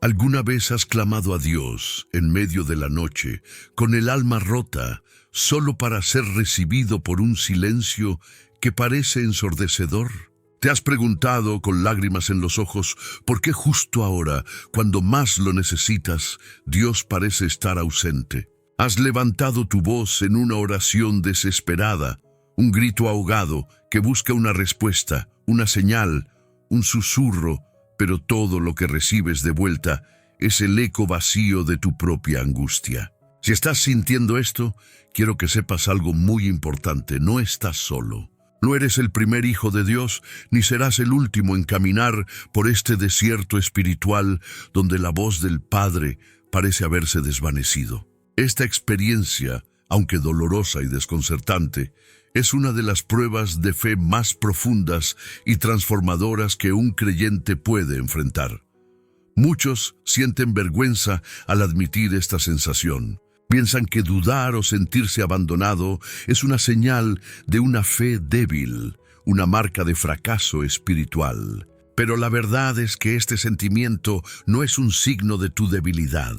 ¿Alguna vez has clamado a Dios en medio de la noche, con el alma rota, solo para ser recibido por un silencio que parece ensordecedor? ¿Te has preguntado con lágrimas en los ojos por qué justo ahora, cuando más lo necesitas, Dios parece estar ausente? Has levantado tu voz en una oración desesperada, un grito ahogado que busca una respuesta, una señal, un susurro, pero todo lo que recibes de vuelta es el eco vacío de tu propia angustia. Si estás sintiendo esto, quiero que sepas algo muy importante: no estás solo. No eres el primer hijo de Dios, ni serás el último en caminar por este desierto espiritual donde la voz del Padre parece haberse desvanecido. Esta experiencia, aunque dolorosa y desconcertante, es una de las pruebas de fe más profundas y transformadoras que un creyente puede enfrentar. Muchos sienten vergüenza al admitir esta sensación. Piensan que dudar o sentirse abandonado es una señal de una fe débil, una marca de fracaso espiritual. Pero la verdad es que este sentimiento no es un signo de tu debilidad,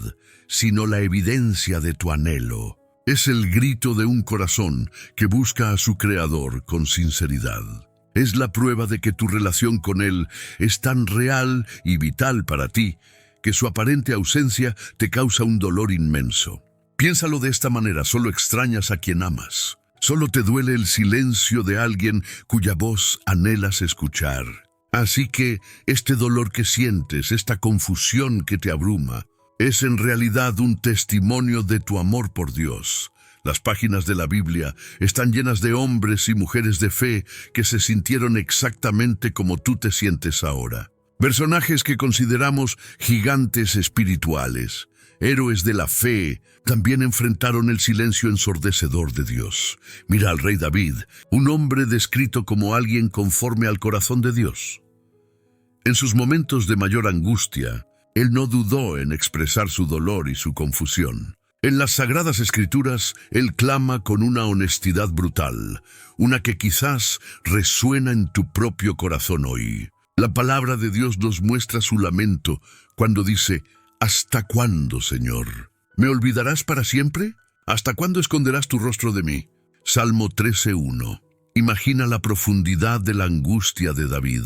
sino la evidencia de tu anhelo. Es el grito de un corazón que busca a su Creador con sinceridad. Es la prueba de que tu relación con Él es tan real y vital para ti, que su aparente ausencia te causa un dolor inmenso. Piénsalo de esta manera: solo extrañas a quien amas. Solo te duele el silencio de alguien cuya voz anhelas escuchar. Así que este dolor que sientes, esta confusión que te abruma, es en realidad un testimonio de tu amor por Dios. Las páginas de la Biblia están llenas de hombres y mujeres de fe que se sintieron exactamente como tú te sientes ahora. Personajes que consideramos gigantes espirituales, héroes de la fe, también enfrentaron el silencio ensordecedor de Dios. Mira al rey David, un hombre descrito como alguien conforme al corazón de Dios. En sus momentos de mayor angustia, él no dudó en expresar su dolor y su confusión. En las Sagradas Escrituras, él clama con una honestidad brutal, una que quizás resuena en tu propio corazón hoy. La palabra de Dios nos muestra su lamento cuando dice: ¿Hasta cuándo, Señor? ¿Me olvidarás para siempre? ¿Hasta cuándo esconderás tu rostro de mí? Salmo 13:1. Imagina la profundidad de la angustia de David.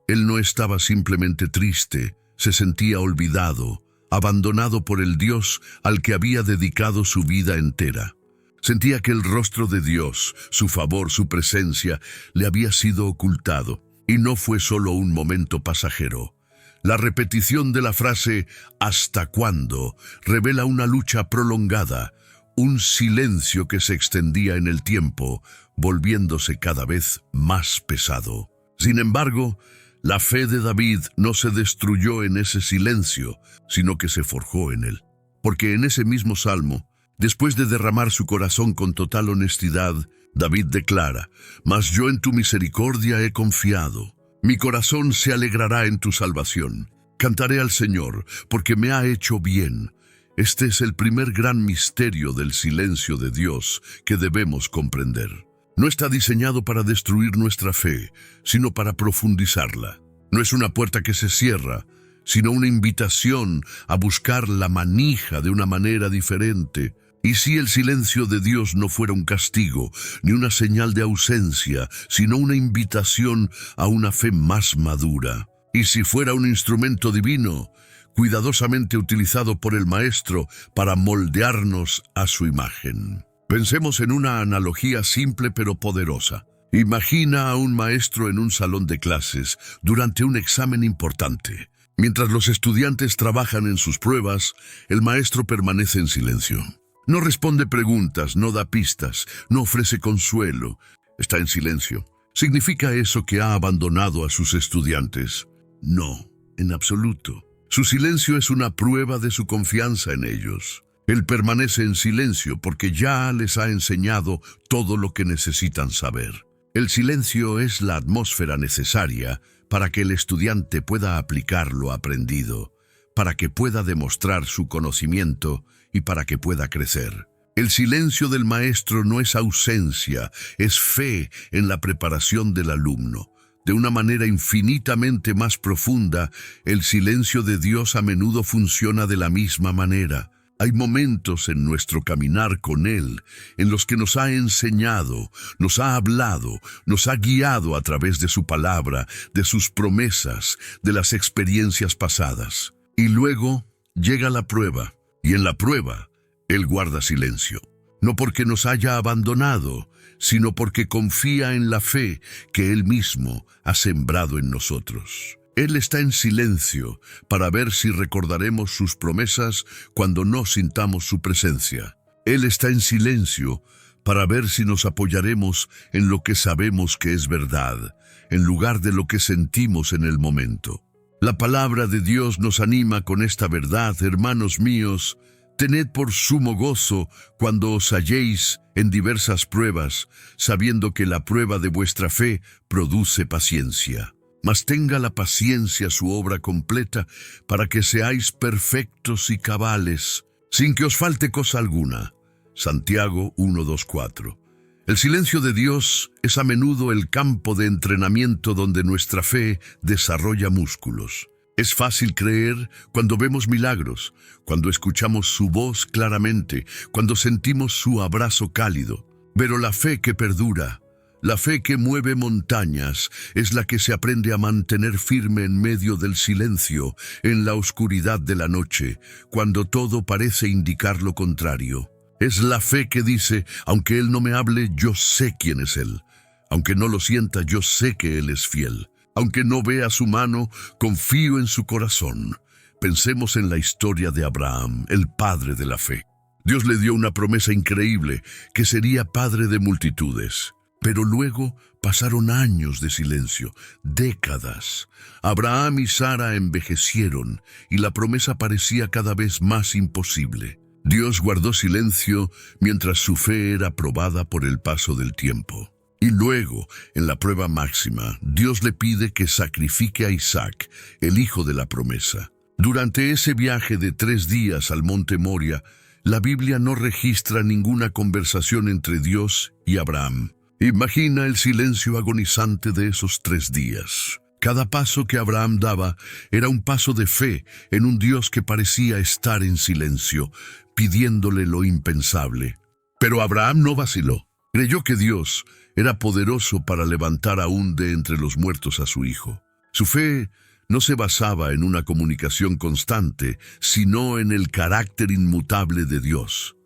Él no estaba simplemente triste, se sentía olvidado, abandonado por el Dios al que había dedicado su vida entera. Sentía que el rostro de Dios, su favor, su presencia, le había sido ocultado. Y no fue solo un momento pasajero. La repetición de la frase «¿Hasta cuándo?» revela una lucha prolongada, un silencio que se extendía en el tiempo, volviéndose cada vez más pesado. Sin embargo, la fe de David no se destruyó en ese silencio, sino que se forjó en él. Porque en ese mismo salmo, después de derramar su corazón con total honestidad, David declara: «Mas yo en tu misericordia he confiado. Mi corazón se alegrará en tu salvación. Cantaré al Señor, porque me ha hecho bien». Este es el primer gran misterio del silencio de Dios que debemos comprender. No está diseñado para destruir nuestra fe, sino para profundizarla. No es una puerta que se cierra, sino una invitación a buscar la manija de una manera diferente. Y si el silencio de Dios no fuera un castigo, ni una señal de ausencia, sino una invitación a una fe más madura. Y si fuera un instrumento divino, cuidadosamente utilizado por el Maestro para moldearnos a su imagen. Pensemos en una analogía simple pero poderosa. Imagina a un maestro en un salón de clases durante un examen importante. Mientras los estudiantes trabajan en sus pruebas, el maestro permanece en silencio. No responde preguntas, no da pistas, no ofrece consuelo. Está en silencio. ¿Significa eso que ha abandonado a sus estudiantes? No, en absoluto. Su silencio es una prueba de su confianza en ellos. Él permanece en silencio porque ya les ha enseñado todo lo que necesitan saber. El silencio es la atmósfera necesaria para que el estudiante pueda aplicar lo aprendido, para que pueda demostrar su conocimiento y para que pueda crecer. El silencio del maestro no es ausencia, es fe en la preparación del alumno. De una manera infinitamente más profunda, el silencio de Dios a menudo funciona de la misma manera. Hay momentos en nuestro caminar con Él en los que nos ha enseñado, nos ha hablado, nos ha guiado a través de su palabra, de sus promesas, de las experiencias pasadas. Y luego llega la prueba, y en la prueba, Él guarda silencio. No porque nos haya abandonado, sino porque confía en la fe que Él mismo ha sembrado en nosotros. Él está en silencio para ver si recordaremos sus promesas cuando no sintamos su presencia. Él está en silencio para ver si nos apoyaremos en lo que sabemos que es verdad, en lugar de lo que sentimos en el momento. La palabra de Dios nos anima con esta verdad, hermanos míos. Tened por sumo gozo cuando os halléis en diversas pruebas, sabiendo que la prueba de vuestra fe produce paciencia. Mas tenga la paciencia su obra completa, para que seáis perfectos y cabales, sin que os falte cosa alguna. Santiago 1:2-4. El silencio de Dios es a menudo el campo de entrenamiento donde nuestra fe desarrolla músculos. Es fácil creer cuando vemos milagros, cuando escuchamos su voz claramente, cuando sentimos su abrazo cálido. Pero la fe que perdura, la fe que mueve montañas, es la que se aprende a mantener firme en medio del silencio, en la oscuridad de la noche, cuando todo parece indicar lo contrario. Es la fe que dice, aunque Él no me hable, yo sé quién es Él. Aunque no lo sienta, yo sé que Él es fiel. Aunque no vea su mano, confío en su corazón. Pensemos en la historia de Abraham, el padre de la fe. Dios le dio una promesa increíble, que sería padre de multitudes. Pero luego pasaron años de silencio, décadas. Abraham y Sara envejecieron y la promesa parecía cada vez más imposible. Dios guardó silencio mientras su fe era probada por el paso del tiempo. Y luego, en la prueba máxima, Dios le pide que sacrifique a Isaac, el hijo de la promesa. Durante ese viaje de 3 días al monte Moria, la Biblia no registra ninguna conversación entre Dios y Abraham. Imagina el silencio agonizante de esos 3 días. Cada paso que Abraham daba era un paso de fe en un Dios que parecía estar en silencio, pidiéndole lo impensable. Pero Abraham no vaciló. Creyó que Dios era poderoso para levantar aún de entre los muertos a su hijo. Su fe no se basaba en una comunicación constante, sino en el carácter inmutable de Dios.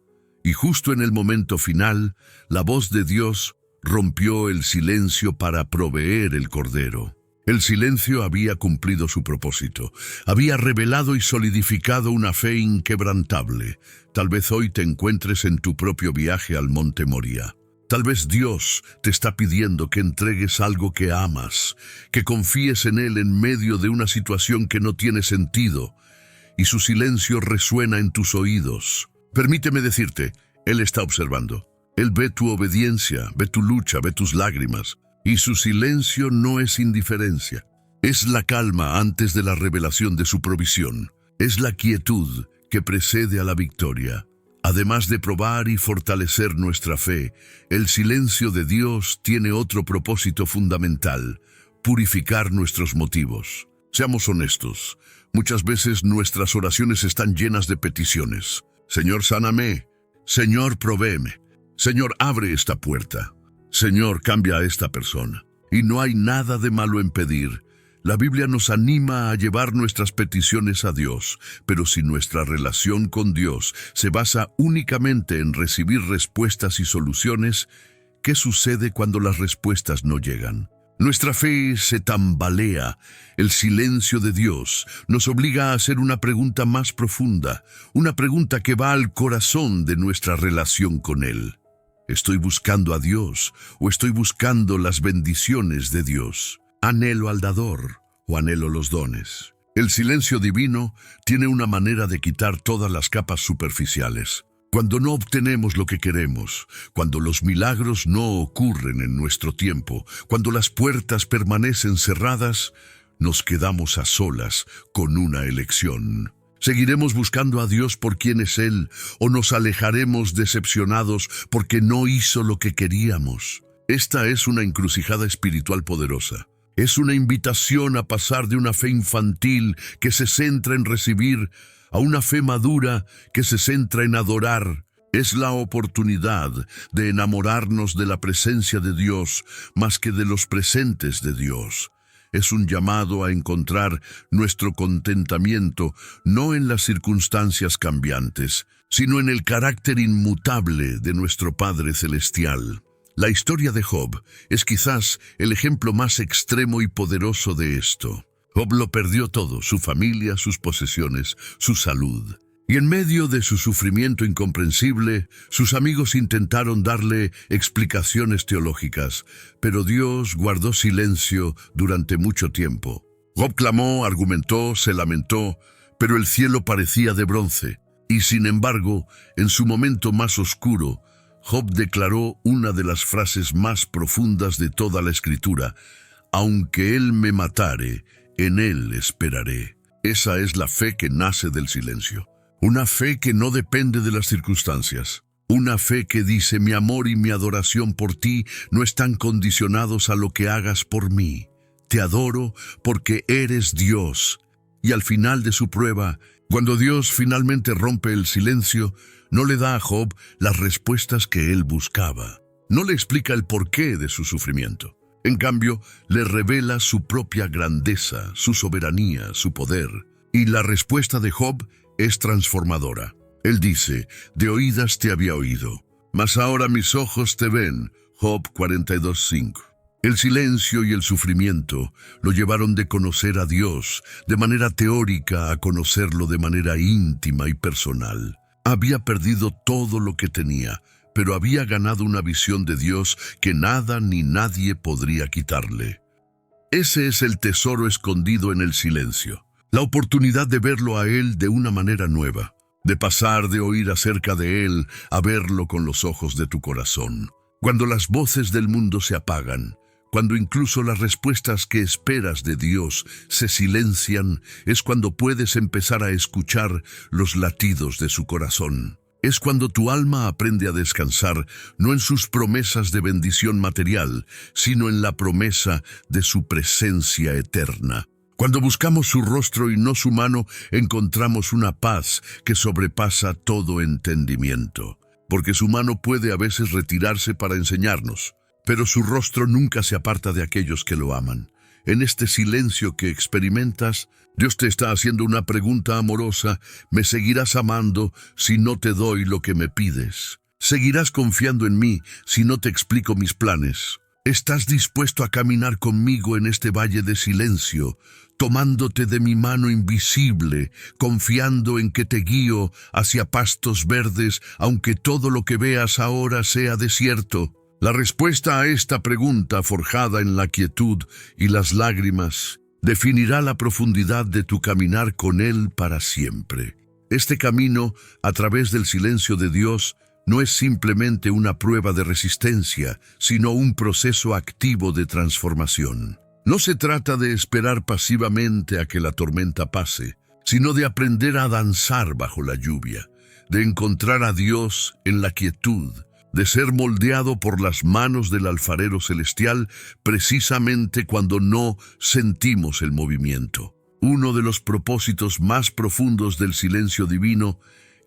Y justo en el momento final, la voz de Dios rompió el silencio para proveer el cordero. El silencio había cumplido su propósito, había revelado y solidificado una fe inquebrantable. Tal vez hoy te encuentres en tu propio viaje al monte Moria. Tal vez Dios te está pidiendo que entregues algo que amas, que confíes en Él en medio de una situación que no tiene sentido, y su silencio resuena en tus oídos. Permíteme decirte, Él está observando. Él ve tu obediencia, ve tu lucha, ve tus lágrimas, y su silencio no es indiferencia. Es la calma antes de la revelación de su provisión. Es la quietud que precede a la victoria. Además de probar y fortalecer nuestra fe, el silencio de Dios tiene otro propósito fundamental: purificar nuestros motivos. Seamos honestos, muchas veces nuestras oraciones están llenas de peticiones. Señor, sáname. Señor, provéeme. Señor, abre esta puerta. Señor, cambia a esta persona. Y no hay nada de malo en pedir. La Biblia nos anima a llevar nuestras peticiones a Dios, pero si nuestra relación con Dios se basa únicamente en recibir respuestas y soluciones, ¿qué sucede cuando las respuestas no llegan? Nuestra fe se tambalea. El silencio de Dios nos obliga a hacer una pregunta más profunda, una pregunta que va al corazón de nuestra relación con Él. ¿Estoy buscando a Dios o estoy buscando las bendiciones de Dios? ¿Anhelo al dador o anhelo los dones? El silencio divino tiene una manera de quitar todas las capas superficiales. Cuando no obtenemos lo que queremos, cuando los milagros no ocurren en nuestro tiempo, cuando las puertas permanecen cerradas, nos quedamos a solas con una elección. ¿Seguiremos buscando a Dios por quién es Él o nos alejaremos decepcionados porque no hizo lo que queríamos? Esta es una encrucijada espiritual poderosa. Es una invitación a pasar de una fe infantil que se centra en recibir a una fe madura que se centra en adorar. Es la oportunidad de enamorarnos de la presencia de Dios más que de los presentes de Dios. Es un llamado a encontrar nuestro contentamiento no en las circunstancias cambiantes, sino en el carácter inmutable de nuestro Padre Celestial. La historia de Job es quizás el ejemplo más extremo y poderoso de esto. Job lo perdió todo, su familia, sus posesiones, su salud. Y en medio de su sufrimiento incomprensible, sus amigos intentaron darle explicaciones teológicas, pero Dios guardó silencio durante mucho tiempo. Job clamó, argumentó, se lamentó, pero el cielo parecía de bronce. Y sin embargo, en su momento más oscuro, Job declaró una de las frases más profundas de toda la Escritura: «Aunque él me matare, en él esperaré». Esa es la fe que nace del silencio. Una fe que no depende de las circunstancias. Una fe que dice: mi amor y mi adoración por ti no están condicionados a lo que hagas por mí. Te adoro porque eres Dios. Y al final de su prueba, cuando Dios finalmente rompe el silencio, no le da a Job las respuestas que él buscaba. No le explica el porqué de su sufrimiento. En cambio, le revela su propia grandeza, su soberanía, su poder. Y la respuesta de Job es transformadora. Él dice: de oídas te había oído, mas ahora mis ojos te ven. Job 42:5. El silencio y el sufrimiento lo llevaron de conocer a Dios de manera teórica a conocerlo de manera íntima y personal. Había perdido todo lo que tenía, pero había ganado una visión de Dios que nada ni nadie podría quitarle. Ese es el tesoro escondido en el silencio. La oportunidad de verlo a Él de una manera nueva, de pasar de oír acerca de Él a verlo con los ojos de tu corazón. Cuando las voces del mundo se apagan, cuando incluso las respuestas que esperas de Dios se silencian, es cuando puedes empezar a escuchar los latidos de su corazón. Es cuando tu alma aprende a descansar, no en sus promesas de bendición material, sino en la promesa de su presencia eterna. Cuando buscamos su rostro y no su mano, encontramos una paz que sobrepasa todo entendimiento. Porque su mano puede a veces retirarse para enseñarnos, pero su rostro nunca se aparta de aquellos que lo aman. En este silencio que experimentas, Dios te está haciendo una pregunta amorosa: ¿me seguirás amando si no te doy lo que me pides? ¿Seguirás confiando en mí si no te explico mis planes? ¿Estás dispuesto a caminar conmigo en este valle de silencio, tomándote de mi mano invisible, confiando en que te guío hacia pastos verdes, aunque todo lo que veas ahora sea desierto? La respuesta a esta pregunta, forjada en la quietud y las lágrimas, definirá la profundidad de tu caminar con Él para siempre. Este camino, a través del silencio de Dios, no es simplemente una prueba de resistencia, sino un proceso activo de transformación. No se trata de esperar pasivamente a que la tormenta pase, sino de aprender a danzar bajo la lluvia, de encontrar a Dios en la quietud, de ser moldeado por las manos del alfarero celestial precisamente cuando no sentimos el movimiento. Uno de los propósitos más profundos del silencio divino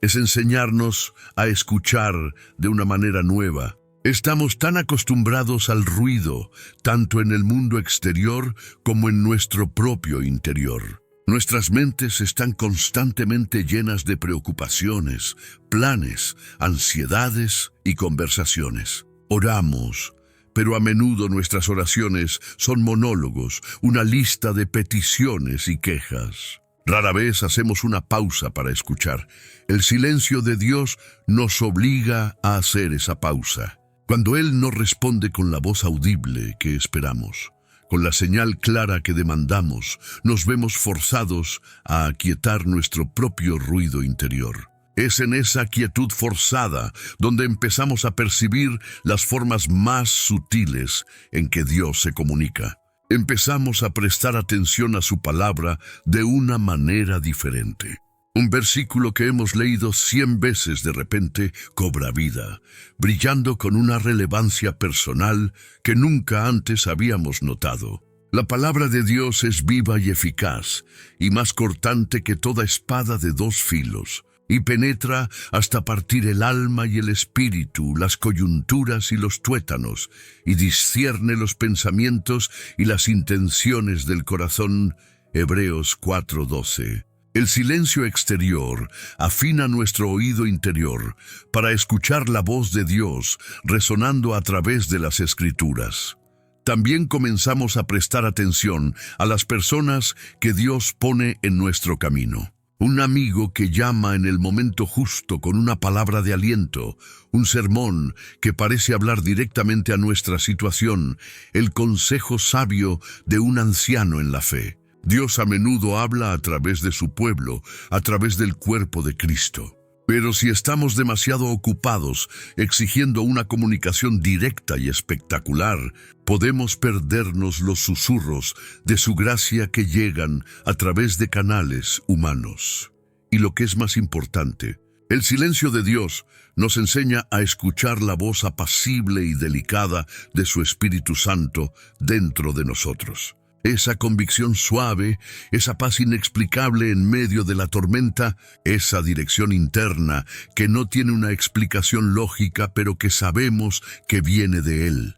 es enseñarnos a escuchar de una manera nueva. Estamos tan acostumbrados al ruido, tanto en el mundo exterior como en nuestro propio interior. Nuestras mentes están constantemente llenas de preocupaciones, planes, ansiedades y conversaciones. Oramos, pero a menudo nuestras oraciones son monólogos, una lista de peticiones y quejas. Rara vez hacemos una pausa para escuchar. El silencio de Dios nos obliga a hacer esa pausa. Cuando Él no responde con la voz audible que esperamos, con la señal clara que demandamos, nos vemos forzados a aquietar nuestro propio ruido interior. Es en esa quietud forzada donde empezamos a percibir las formas más sutiles en que Dios se comunica. Empezamos a prestar atención a su palabra de una manera diferente. Un versículo que hemos leído 100 veces de repente cobra vida, brillando con una relevancia personal que nunca antes habíamos notado. La palabra de Dios es viva y eficaz, y más cortante que toda espada de dos filos, y penetra hasta partir el alma y el espíritu, las coyunturas y los tuétanos, y discierne los pensamientos y las intenciones del corazón. Hebreos 4:12. El silencio exterior afina nuestro oído interior para escuchar la voz de Dios resonando a través de las Escrituras. También comenzamos a prestar atención a las personas que Dios pone en nuestro camino. Un amigo que llama en el momento justo con una palabra de aliento, un sermón que parece hablar directamente a nuestra situación, el consejo sabio de un anciano en la fe. Dios a menudo habla a través de su pueblo, a través del cuerpo de Cristo. Pero si estamos demasiado ocupados exigiendo una comunicación directa y espectacular, podemos perdernos los susurros de su gracia que llegan a través de canales humanos. Y lo que es más importante, el silencio de Dios nos enseña a escuchar la voz apacible y delicada de su Espíritu Santo dentro de nosotros. Esa convicción suave, esa paz inexplicable en medio de la tormenta, esa dirección interna que no tiene una explicación lógica, pero que sabemos que viene de Él.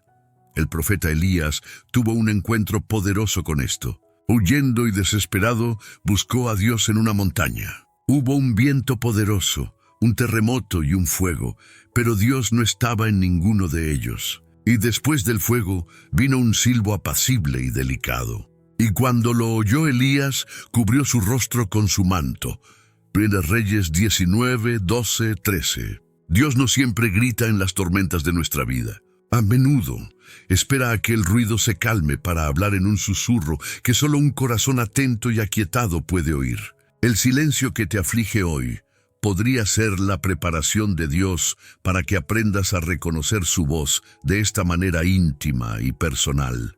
El profeta Elías tuvo un encuentro poderoso con esto. Huyendo y desesperado, buscó a Dios en una montaña. Hubo un viento poderoso, un terremoto y un fuego, pero Dios no estaba en ninguno de ellos. Y después del fuego vino un silbo apacible y delicado. Y cuando lo oyó Elías, cubrió su rostro con su manto. Primera Reyes 19, 12, 13. Dios no siempre grita en las tormentas de nuestra vida. A menudo espera a que el ruido se calme para hablar en un susurro que solo un corazón atento y aquietado puede oír. El silencio que te aflige hoy podría ser la preparación de Dios para que aprendas a reconocer su voz de esta manera íntima y personal.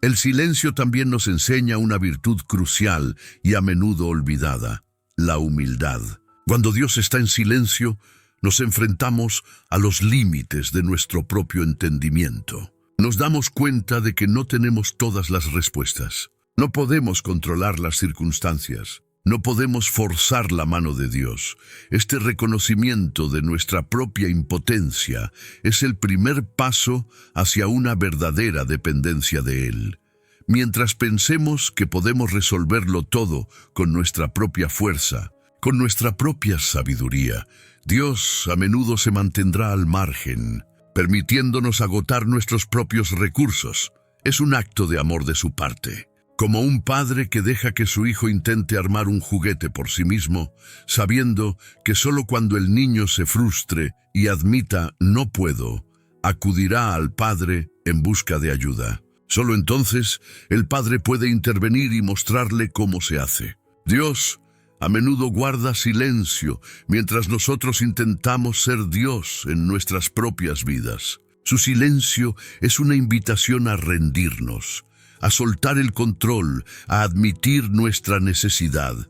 El silencio también nos enseña una virtud crucial y a menudo olvidada, la humildad. Cuando Dios está en silencio, nos enfrentamos a los límites de nuestro propio entendimiento. Nos damos cuenta de que no tenemos todas las respuestas. No podemos controlar las circunstancias. No podemos forzar la mano de Dios. Este reconocimiento de nuestra propia impotencia es el primer paso hacia una verdadera dependencia de Él. Mientras pensemos que podemos resolverlo todo con nuestra propia fuerza, con nuestra propia sabiduría, Dios a menudo se mantendrá al margen, permitiéndonos agotar nuestros propios recursos. Es un acto de amor de su parte. Como un padre que deja que su hijo intente armar un juguete por sí mismo, sabiendo que solo cuando el niño se frustre y admita "no puedo", acudirá al padre en busca de ayuda. Solo entonces el padre puede intervenir y mostrarle cómo se hace. Dios a menudo guarda silencio mientras nosotros intentamos ser Dios en nuestras propias vidas. Su silencio es una invitación a rendirnos, a soltar el control, a admitir nuestra necesidad.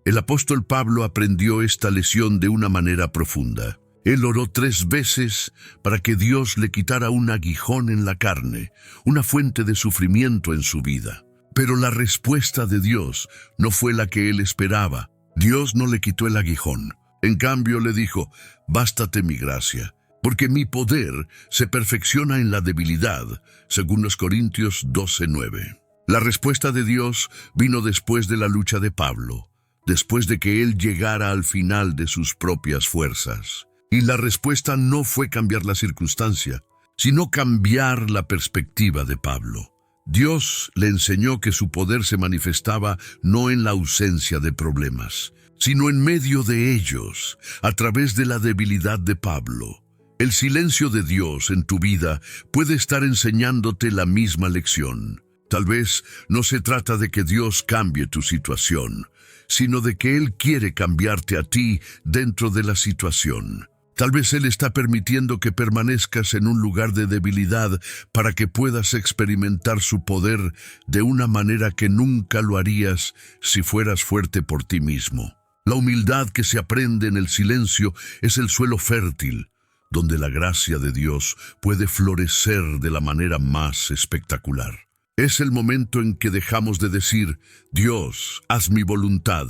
El apóstol Pablo aprendió esta lección de una manera profunda. Él oró 3 veces para que Dios le quitara un aguijón en la carne, una fuente de sufrimiento en su vida. Pero la respuesta de Dios no fue la que él esperaba. Dios no le quitó el aguijón. En cambio le dijo: «Bástate mi gracia, porque mi poder se perfecciona en la debilidad», según los Corintios 12:9. La respuesta de Dios vino después de la lucha de Pablo, después de que él llegara al final de sus propias fuerzas. Y la respuesta no fue cambiar la circunstancia, sino cambiar la perspectiva de Pablo. Dios le enseñó que su poder se manifestaba no en la ausencia de problemas, sino en medio de ellos, a través de la debilidad de Pablo. El silencio de Dios en tu vida puede estar enseñándote la misma lección. Tal vez no se trata de que Dios cambie tu situación, sino de que Él quiere cambiarte a ti dentro de la situación. Tal vez Él está permitiendo que permanezcas en un lugar de debilidad para que puedas experimentar su poder de una manera que nunca lo harías si fueras fuerte por ti mismo. La humildad que se aprende en el silencio es el suelo fértil, donde la gracia de Dios puede florecer de la manera más espectacular. Es el momento en que dejamos de decir, Dios, haz mi voluntad,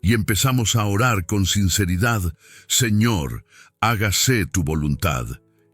y empezamos a orar con sinceridad, Señor, hágase tu voluntad.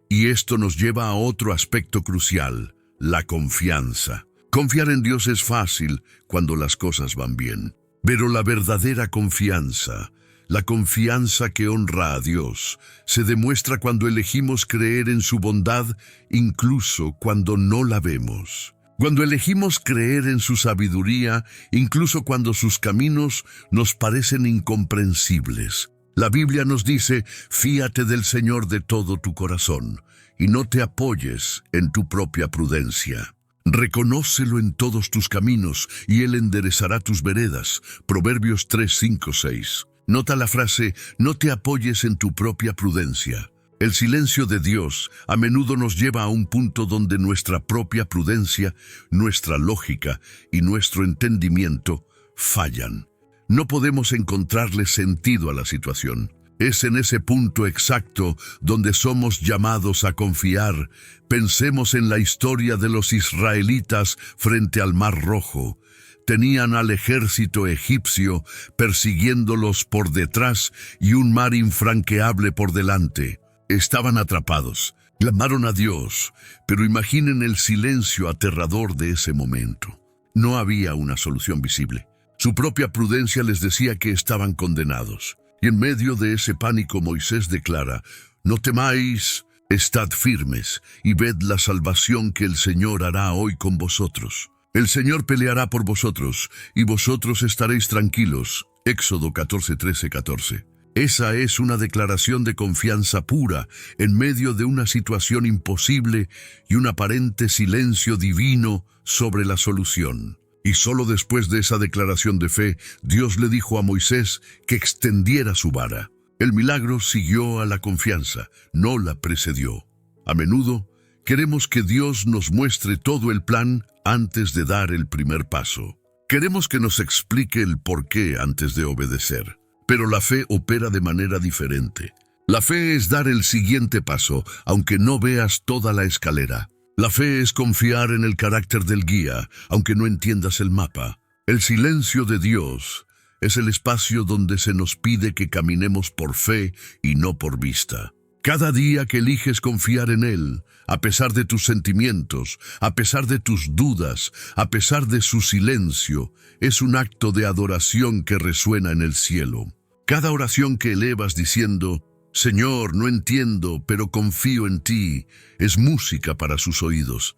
Y esto nos lleva a otro aspecto crucial, la confianza. Confiar en Dios es fácil cuando las cosas van bien, pero la verdadera confianza, la confianza que honra a Dios, se demuestra cuando elegimos creer en su bondad, incluso cuando no la vemos. Cuando elegimos creer en su sabiduría, incluso cuando sus caminos nos parecen incomprensibles. La Biblia nos dice, fíate del Señor de todo tu corazón, y no te apoyes en tu propia prudencia. Reconócelo en todos tus caminos, y Él enderezará tus veredas. Proverbios 3, 5, 6. Nota la frase, no te apoyes en tu propia prudencia. El silencio de Dios a menudo nos lleva a un punto donde nuestra propia prudencia, nuestra lógica y nuestro entendimiento fallan. No podemos encontrarle sentido a la situación. Es en ese punto exacto donde somos llamados a confiar. Pensemos en la historia de los israelitas frente al Mar Rojo. Tenían al ejército egipcio persiguiéndolos por detrás y un mar infranqueable por delante. Estaban atrapados, clamaron a Dios, pero imaginen el silencio aterrador de ese momento. No había una solución visible. Su propia prudencia les decía que estaban condenados. Y en medio de ese pánico Moisés declara, no temáis, estad firmes y ved la salvación que el Señor hará hoy con vosotros. El Señor peleará por vosotros y vosotros estaréis tranquilos. Éxodo 14, 13, 14. Esa es una declaración de confianza pura en medio de una situación imposible y un aparente silencio divino sobre la solución. Y solo después de esa declaración de fe, Dios le dijo a Moisés que extendiera su vara. El milagro siguió a la confianza, no la precedió. A menudo, queremos que Dios nos muestre todo el plan antes de dar el primer paso. Queremos que nos explique el porqué antes de obedecer. Pero la fe opera de manera diferente. La fe es dar el siguiente paso, aunque no veas toda la escalera. La fe es confiar en el carácter del guía, aunque no entiendas el mapa. El silencio de Dios es el espacio donde se nos pide que caminemos por fe y no por vista. Cada día que eliges confiar en Él, a pesar de tus sentimientos, a pesar de tus dudas, a pesar de su silencio, es un acto de adoración que resuena en el cielo. Cada oración que elevas diciendo, Señor, no entiendo, pero confío en ti, es música para sus oídos.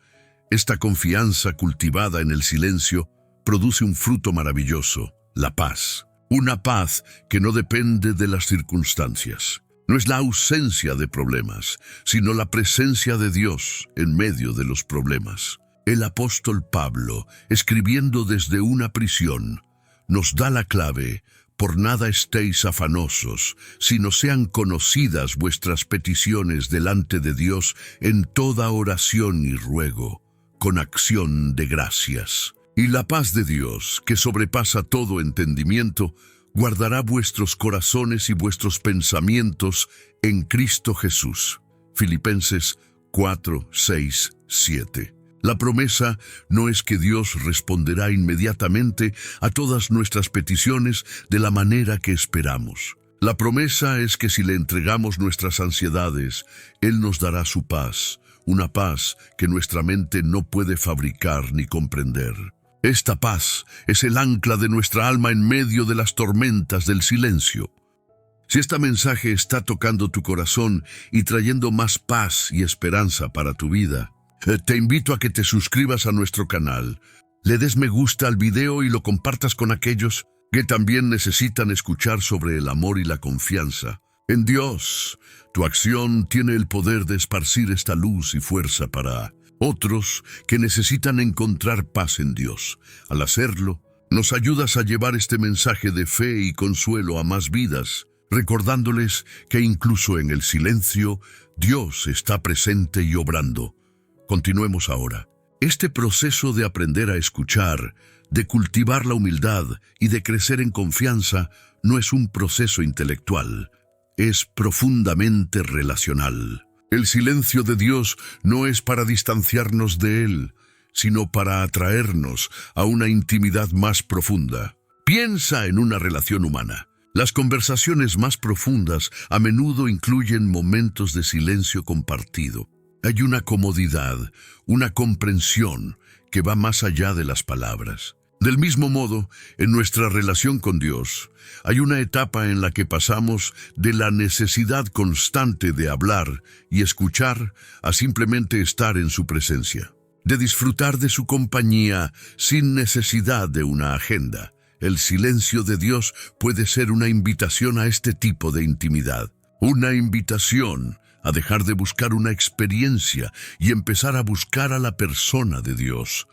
Esta confianza cultivada en el silencio produce un fruto maravilloso, la paz. Una paz que no depende de las circunstancias. No es la ausencia de problemas, sino la presencia de Dios en medio de los problemas. El apóstol Pablo, escribiendo desde una prisión, nos da la clave. Por nada estéis afanosos, sino sean conocidas vuestras peticiones delante de Dios en toda oración y ruego, con acción de gracias. Y la paz de Dios, que sobrepasa todo entendimiento, guardará vuestros corazones y vuestros pensamientos en Cristo Jesús. Filipenses 4, 6, 7. La promesa no es que Dios responderá inmediatamente a todas nuestras peticiones de la manera que esperamos. La promesa es que si le entregamos nuestras ansiedades, Él nos dará su paz, una paz que nuestra mente no puede fabricar ni comprender. Esta paz es el ancla de nuestra alma en medio de las tormentas del silencio. Si este mensaje está tocando tu corazón y trayendo más paz y esperanza para tu vida, te invito a que te suscribas a nuestro canal, le des me gusta al video y lo compartas con aquellos que también necesitan escuchar sobre el amor y la confianza en Dios. Tu acción tiene el poder de esparcir esta luz y fuerza para otros que necesitan encontrar paz en Dios. Al hacerlo, nos ayudas a llevar este mensaje de fe y consuelo a más vidas, recordándoles que incluso en el silencio, Dios está presente y obrando. Continuemos ahora. Este proceso de aprender a escuchar, de cultivar la humildad y de crecer en confianza no es un proceso intelectual, es profundamente relacional. El silencio de Dios no es para distanciarnos de Él, sino para atraernos a una intimidad más profunda. Piensa en una relación humana. Las conversaciones más profundas a menudo incluyen momentos de silencio compartido. Hay una comodidad, una comprensión que va más allá de las palabras. Del mismo modo, en nuestra relación con Dios, hay una etapa en la que pasamos de la necesidad constante de hablar y escuchar a simplemente estar en su presencia, de disfrutar de su compañía sin necesidad de una agenda. El silencio de Dios puede ser una invitación a este tipo de intimidad, una invitación a dejar de buscar una experiencia y empezar a buscar a la persona de Dios,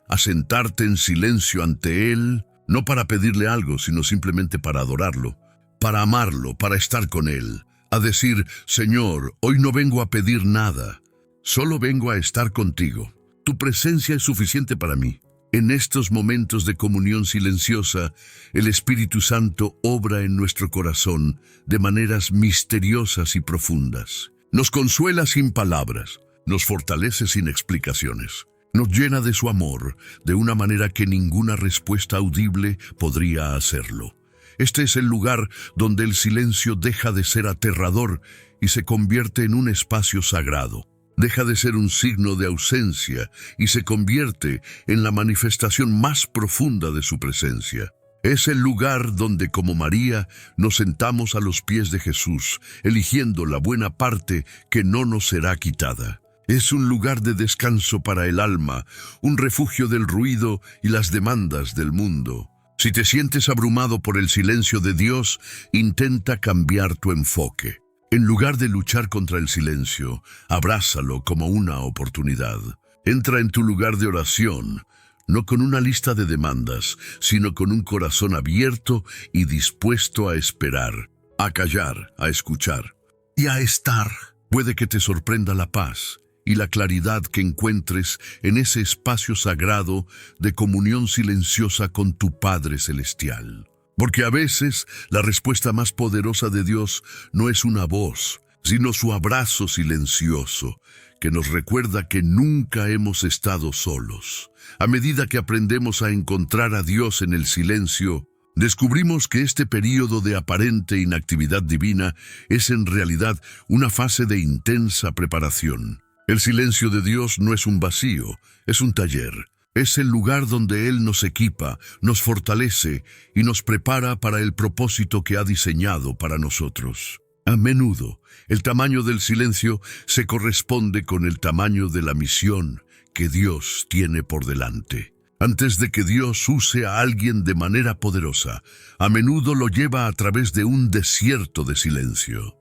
a sentarte en silencio ante Él, no para pedirle algo, sino simplemente para adorarlo, para amarlo, para estar con Él, a decir, Señor, hoy no vengo a pedir nada, solo vengo a estar contigo. Tu presencia es suficiente para mí. En estos momentos de comunión silenciosa, el Espíritu Santo obra en nuestro corazón de maneras misteriosas y profundas. Nos consuela sin palabras, nos fortalece sin explicaciones. Nos llena de su amor de una manera que ninguna respuesta audible podría hacerlo. Este es el lugar donde el silencio deja de ser aterrador y se convierte en un espacio sagrado. Deja de ser un signo de ausencia y se convierte en la manifestación más profunda de su presencia. Es el lugar donde, como María, nos sentamos a los pies de Jesús, eligiendo la buena parte que no nos será quitada. Es un lugar de descanso para el alma, un refugio del ruido y las demandas del mundo. Si te sientes abrumado por el silencio de Dios, intenta cambiar tu enfoque. En lugar de luchar contra el silencio, abrázalo como una oportunidad. Entra en tu lugar de oración, no con una lista de demandas, sino con un corazón abierto y dispuesto a esperar, a callar, a escuchar y a estar. Puede que te sorprenda la paz y la claridad que encuentres en ese espacio sagrado de comunión silenciosa con tu Padre Celestial. Porque a veces la respuesta más poderosa de Dios no es una voz, sino su abrazo silencioso, que nos recuerda que nunca hemos estado solos. A medida que aprendemos a encontrar a Dios en el silencio, descubrimos que este período de aparente inactividad divina es en realidad una fase de intensa preparación. El silencio de Dios no es un vacío, es un taller. Es el lugar donde Él nos equipa, nos fortalece y nos prepara para el propósito que ha diseñado para nosotros. A menudo, el tamaño del silencio se corresponde con el tamaño de la misión que Dios tiene por delante. Antes de que Dios use a alguien de manera poderosa, a menudo lo lleva a través de un desierto de silencio.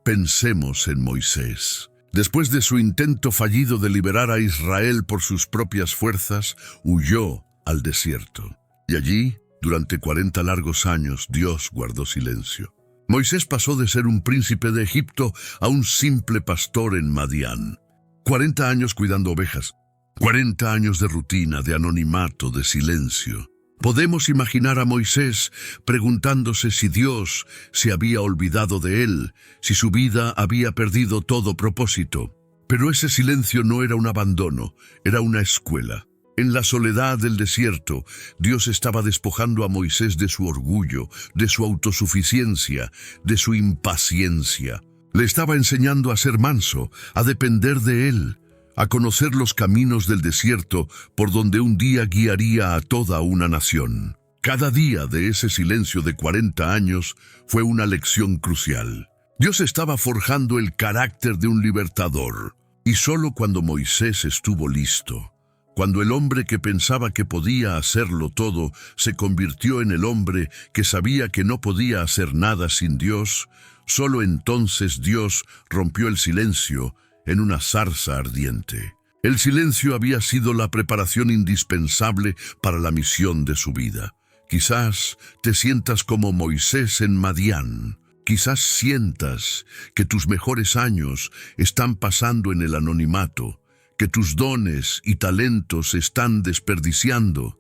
Pensemos en Moisés. Después de su intento fallido de liberar a Israel por sus propias fuerzas, huyó al desierto. Y allí, durante 40 largos años, Dios guardó silencio. Moisés pasó de ser un príncipe de Egipto a un simple pastor en Madián. 40 años cuidando ovejas. 40 años de rutina, de anonimato, de silencio. Podemos imaginar a Moisés preguntándose si Dios se había olvidado de él, si su vida había perdido todo propósito. Pero ese silencio no era un abandono, era una escuela. En la soledad del desierto, Dios estaba despojando a Moisés de su orgullo, de su autosuficiencia, de su impaciencia. Le estaba enseñando a ser manso, a depender de él, a conocer los caminos del desierto por donde un día guiaría a toda una nación. Cada día de ese silencio de 40 años fue una lección crucial. Dios estaba forjando el carácter de un libertador, y solo cuando Moisés estuvo listo, cuando el hombre que pensaba que podía hacerlo todo se convirtió en el hombre que sabía que no podía hacer nada sin Dios, solo entonces Dios rompió el silencio en una zarza ardiente. El silencio había sido la preparación indispensable para la misión de su vida. Quizás te sientas como Moisés en Madián. Quizás sientas que tus mejores años están pasando en el anonimato, que tus dones y talentos se están desperdiciando,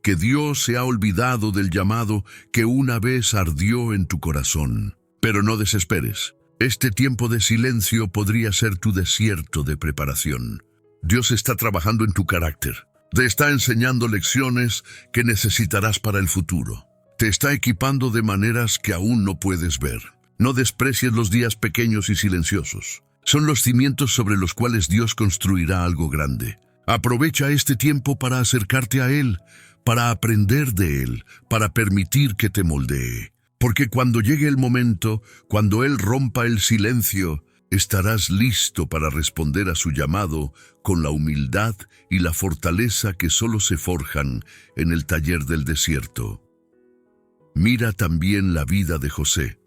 que Dios se ha olvidado del llamado que una vez ardió en tu corazón. Pero no desesperes. Este tiempo de silencio podría ser tu desierto de preparación. Dios está trabajando en tu carácter. Te está enseñando lecciones que necesitarás para el futuro. Te está equipando de maneras que aún no puedes ver. No desprecies los días pequeños y silenciosos. Son los cimientos sobre los cuales Dios construirá algo grande. Aprovecha este tiempo para acercarte a Él, para aprender de Él, para permitir que te moldee. Porque cuando llegue el momento, cuando Él rompa el silencio, estarás listo para responder a su llamado con la humildad y la fortaleza que solo se forjan en el taller del desierto. Mira también la vida de José.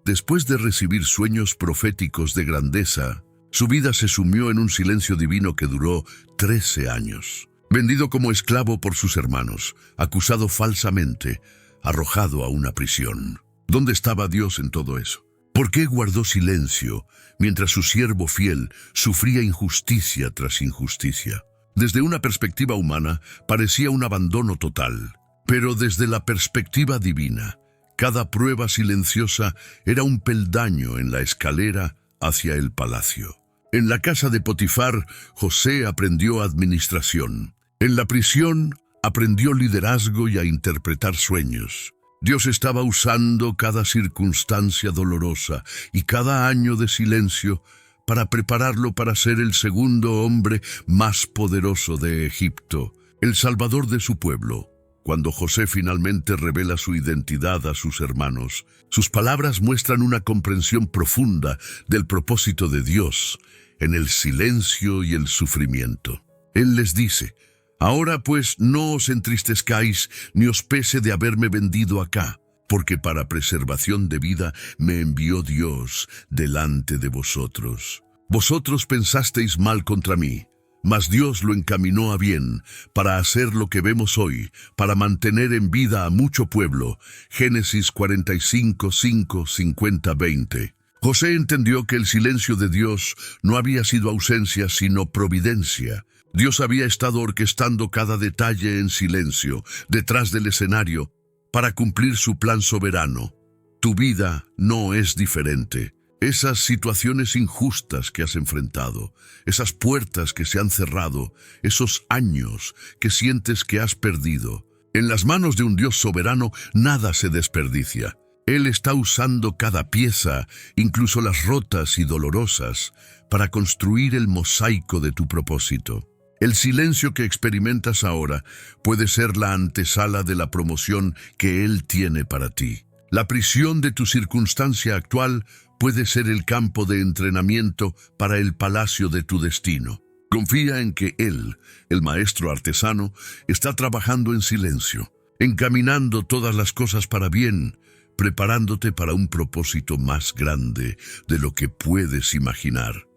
Después de recibir sueños proféticos de grandeza, su vida se sumió en un silencio divino que duró 13 años. Vendido como esclavo por sus hermanos, acusado falsamente, arrojado a una prisión. ¿Dónde estaba Dios en todo eso? ¿Por qué guardó silencio mientras su siervo fiel sufría injusticia tras injusticia? Desde una perspectiva humana, parecía un abandono total. Pero desde la perspectiva divina, cada prueba silenciosa era un peldaño en la escalera hacia el palacio. En la casa de Potifar, José aprendió administración. En la prisión, aprendió liderazgo y a interpretar sueños. Dios estaba usando cada circunstancia dolorosa y cada año de silencio para prepararlo para ser el segundo hombre más poderoso de Egipto, el salvador de su pueblo. Cuando José finalmente revela su identidad a sus hermanos, sus palabras muestran una comprensión profunda del propósito de Dios en el silencio y el sufrimiento. Él les dice: «Ahora pues no os entristezcáis ni os pese de haberme vendido acá, porque para preservación de vida me envió Dios delante de vosotros. Vosotros pensasteis mal contra mí, mas Dios lo encaminó a bien para hacer lo que vemos hoy, para mantener en vida a mucho pueblo». Génesis 45, 5, 50, 20. José entendió que el silencio de Dios no había sido ausencia, sino providencia. Dios había estado orquestando cada detalle en silencio, detrás del escenario, para cumplir su plan soberano. Tu vida no es diferente. Esas situaciones injustas que has enfrentado, esas puertas que se han cerrado, esos años que sientes que has perdido, en las manos de un Dios soberano nada se desperdicia. Él está usando cada pieza, incluso las rotas y dolorosas, para construir el mosaico de tu propósito. El silencio que experimentas ahora puede ser la antesala de la promoción que Él tiene para ti. La prisión de tu circunstancia actual puede ser el campo de entrenamiento para el palacio de tu destino. Confía en que Él, el maestro artesano, está trabajando en silencio, encaminando todas las cosas para bien, preparándote para un propósito más grande de lo que puedes imaginar.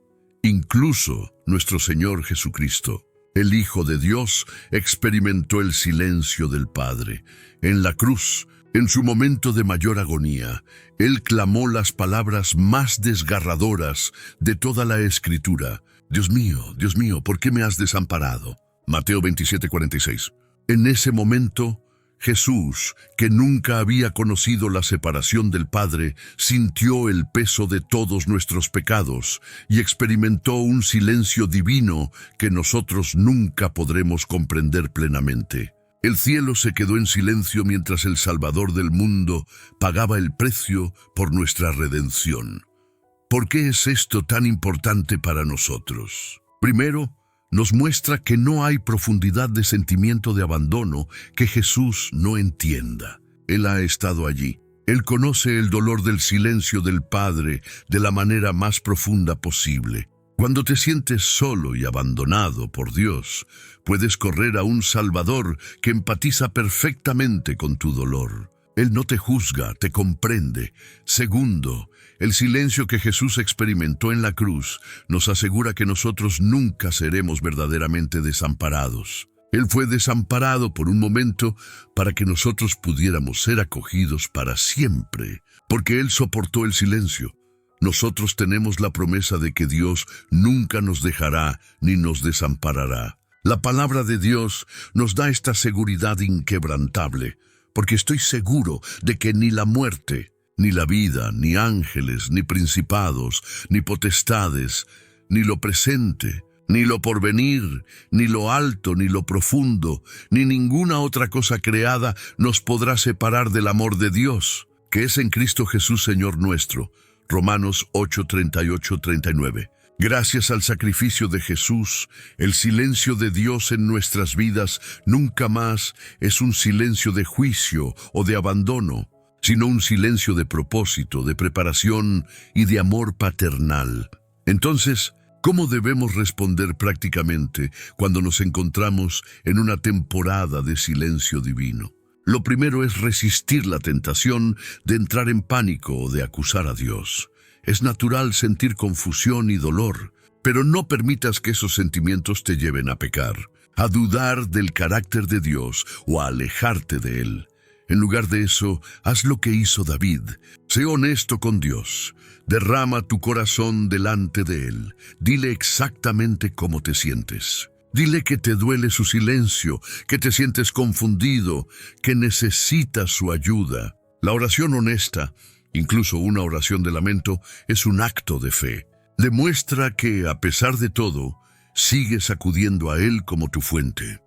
Incluso nuestro Señor Jesucristo, el Hijo de Dios, experimentó el silencio del Padre. En la cruz, en su momento de mayor agonía, Él clamó las palabras más desgarradoras de toda la Escritura: Dios mío, ¿por qué me has desamparado? Mateo 27:46. En ese momento, Jesús, que nunca había conocido la separación del Padre, sintió el peso de todos nuestros pecados y experimentó un silencio divino que nosotros nunca podremos comprender plenamente. El cielo se quedó en silencio mientras el Salvador del mundo pagaba el precio por nuestra redención. ¿Por qué es esto tan importante para nosotros? Primero, nos muestra que no hay profundidad de sentimiento de abandono que Jesús no entienda. Él ha estado allí. Él conoce el dolor del silencio del Padre de la manera más profunda posible. Cuando te sientes solo y abandonado por Dios, puedes correr a un Salvador que empatiza perfectamente con tu dolor. Él no te juzga, te comprende. Segundo, el silencio que Jesús experimentó en la cruz nos asegura que nosotros nunca seremos verdaderamente desamparados. Él fue desamparado por un momento para que nosotros pudiéramos ser acogidos para siempre, porque Él soportó el silencio. Nosotros tenemos la promesa de que Dios nunca nos dejará ni nos desamparará. La palabra de Dios nos da esta seguridad inquebrantable, porque estoy seguro de que ni la muerte, ni la vida, ni ángeles, ni principados, ni potestades, ni lo presente, Ni lo porvenir, ni lo alto, ni lo profundo, ni ninguna otra cosa creada nos podrá separar del amor de Dios, que es en Cristo Jesús Señor nuestro. Romanos 8:38-39. Gracias al sacrificio de Jesús, el silencio de Dios en nuestras vidas nunca más es un silencio de juicio o de abandono, sino un silencio de propósito, de preparación y de amor paternal. Entonces, ¿cómo debemos responder prácticamente cuando nos encontramos en una temporada de silencio divino? Lo primero es resistir la tentación de entrar en pánico o de acusar a Dios. Es natural sentir confusión y dolor, pero no permitas que esos sentimientos te lleven a pecar, a dudar del carácter de Dios o a alejarte de Él. En lugar de eso, haz lo que hizo David. Sé honesto con Dios. Derrama tu corazón delante de Él. Dile exactamente cómo te sientes. Dile que te duele su silencio, que te sientes confundido, que necesitas su ayuda. La oración honesta, incluso una oración de lamento, es un acto de fe. Demuestra que, a pesar de todo, sigues acudiendo a Él como tu fuente.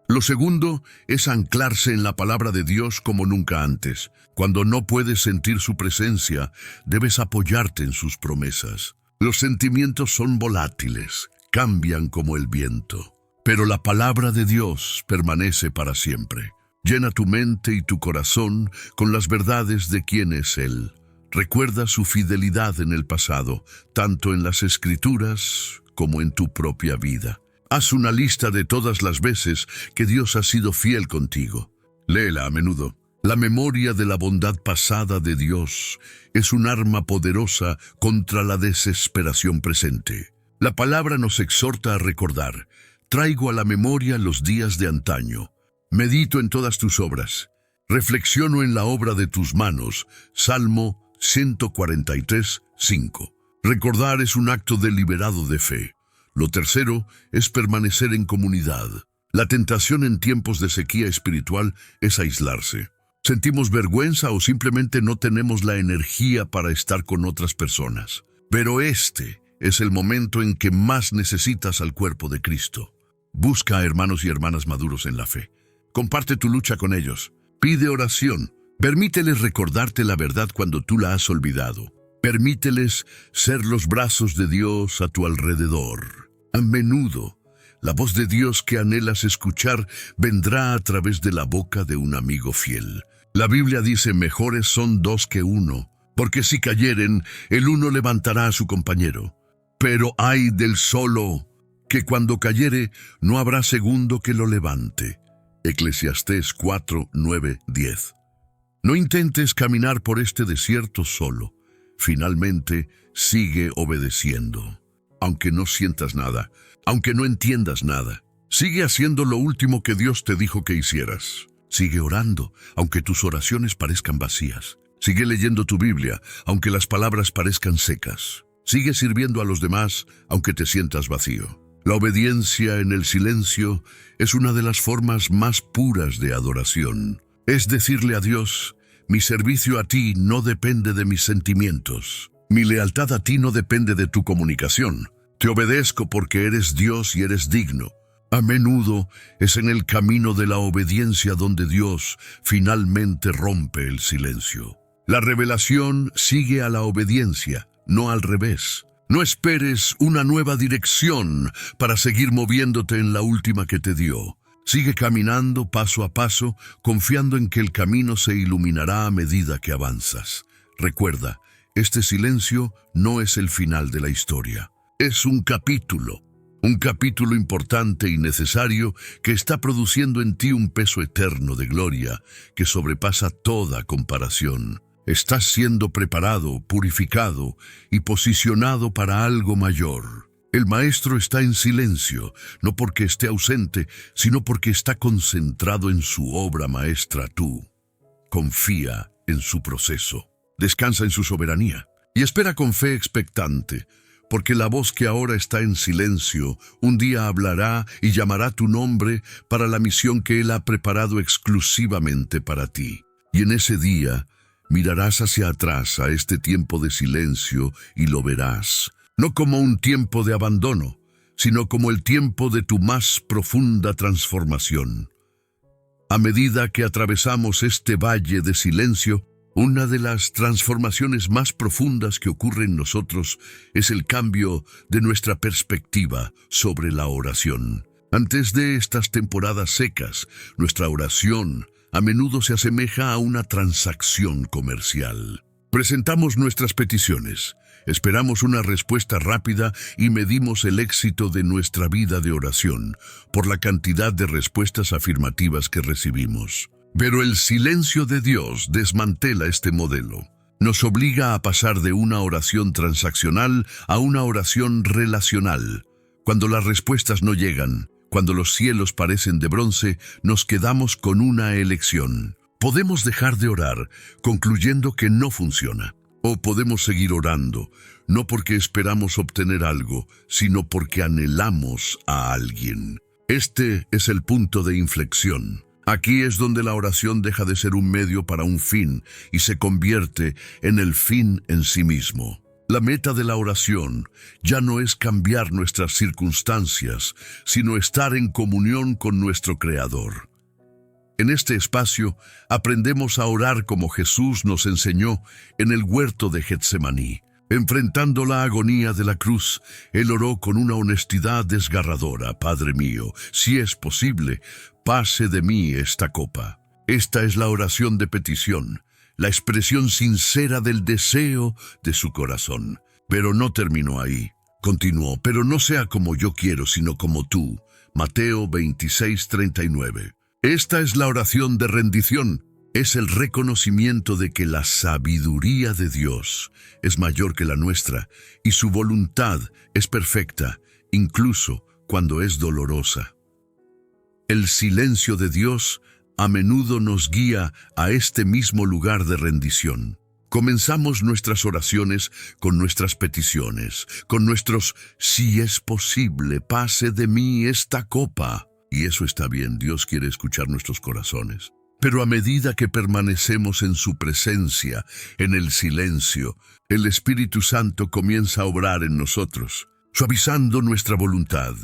Lo segundo es anclarse en la palabra de Dios como nunca antes. Cuando no puedes sentir su presencia, debes apoyarte en sus promesas. Los sentimientos son volátiles, cambian como el viento, pero la palabra de Dios permanece para siempre. Llena tu mente y tu corazón con las verdades de quién es Él. Recuerda su fidelidad en el pasado, tanto en las Escrituras como en tu propia vida. Haz una lista de todas las veces que Dios ha sido fiel contigo. Léela a menudo. La memoria de la bondad pasada de Dios es un arma poderosa contra la desesperación presente. La palabra nos exhorta a recordar. Traigo a la memoria los días de antaño. Medito en todas tus obras. Reflexiono en la obra de tus manos. Salmo 143:5. Recordar es un acto deliberado de fe. Lo tercero es permanecer en comunidad. La tentación en tiempos de sequía espiritual es aislarse. Sentimos vergüenza o simplemente no tenemos la energía para estar con otras personas. Pero este es el momento en que más necesitas al cuerpo de Cristo. Busca a hermanos y hermanas maduros en la fe. Comparte tu lucha con ellos. Pide oración. Permíteles recordarte la verdad cuando tú la has olvidado. Permíteles ser los brazos de Dios a tu alrededor. A menudo, la voz de Dios que anhelas escuchar vendrá a través de la boca de un amigo fiel. La Biblia dice: mejores son dos que uno, porque si cayeren, el uno levantará a su compañero. Pero ay del solo, que cuando cayere, no habrá segundo que lo levante. Eclesiastés 4:9-10. No intentes caminar por este desierto solo. Finalmente, sigue obedeciendo. Aunque no sientas nada, aunque no entiendas nada, sigue haciendo lo último que Dios te dijo que hicieras. Sigue orando, aunque tus oraciones parezcan vacías. Sigue leyendo tu Biblia, aunque las palabras parezcan secas. Sigue sirviendo a los demás, aunque te sientas vacío. La obediencia en el silencio es una de las formas más puras de adoración. Es decirle a Dios: mi servicio a ti no depende de mis sentimientos. Mi lealtad a ti no depende de tu comunicación. Te obedezco porque eres Dios y eres digno. A menudo es en el camino de la obediencia donde Dios finalmente rompe el silencio. La revelación sigue a la obediencia, no al revés. No esperes una nueva dirección para seguir moviéndote en la última que te dio. Sigue caminando paso a paso, confiando en que el camino se iluminará a medida que avanzas. Recuerda, este silencio no es el final de la historia. Es un capítulo importante y necesario que está produciendo en ti un peso eterno de gloria que sobrepasa toda comparación. Estás siendo preparado, purificado y posicionado para algo mayor. El Maestro está en silencio, no porque esté ausente, sino porque está concentrado en su obra maestra. Tú confía en su proceso, descansa en su soberanía y espera con fe expectante, porque la voz que ahora está en silencio un día hablará y llamará tu nombre para la misión que Él ha preparado exclusivamente para ti. Y en ese día mirarás hacia atrás a este tiempo de silencio y lo verás, no como un tiempo de abandono, sino como el tiempo de tu más profunda transformación. A medida que atravesamos este valle de silencio, una de las transformaciones más profundas que ocurre en nosotros es el cambio de nuestra perspectiva sobre la oración. Antes de estas temporadas secas, nuestra oración a menudo se asemeja a una transacción comercial. Presentamos nuestras peticiones, esperamos una respuesta rápida y medimos el éxito de nuestra vida de oración por la cantidad de respuestas afirmativas que recibimos. Pero el silencio de Dios desmantela este modelo. Nos obliga a pasar de una oración transaccional a una oración relacional. Cuando las respuestas no llegan, cuando los cielos parecen de bronce, nos quedamos con una elección. Podemos dejar de orar, concluyendo que no funciona. O podemos seguir orando, no porque esperamos obtener algo, sino porque anhelamos a alguien. Este es el punto de inflexión. Aquí es donde la oración deja de ser un medio para un fin y se convierte en el fin en sí mismo. La meta de la oración ya no es cambiar nuestras circunstancias, sino estar en comunión con nuestro Creador. En este espacio aprendemos a orar como Jesús nos enseñó en el huerto de Getsemaní. Enfrentando la agonía de la cruz, Él oró con una honestidad desgarradora: Padre mío, si es posible, pase de mí esta copa. Esta es la oración de petición, la expresión sincera del deseo de su corazón. Pero no terminó ahí. Continuó: pero no sea como yo quiero, sino como tú. Mateo 26:39. Esta es la oración de rendición. Es el reconocimiento de que la sabiduría de Dios es mayor que la nuestra y su voluntad es perfecta, incluso cuando es dolorosa. El silencio de Dios a menudo nos guía a este mismo lugar de rendición. Comenzamos nuestras oraciones con nuestras peticiones, con nuestros «si es posible, pase de mí esta copa». Y eso está bien, Dios quiere escuchar nuestros corazones. Pero a medida que permanecemos en su presencia, en el silencio, el Espíritu Santo comienza a obrar en nosotros, suavizando nuestra voluntad,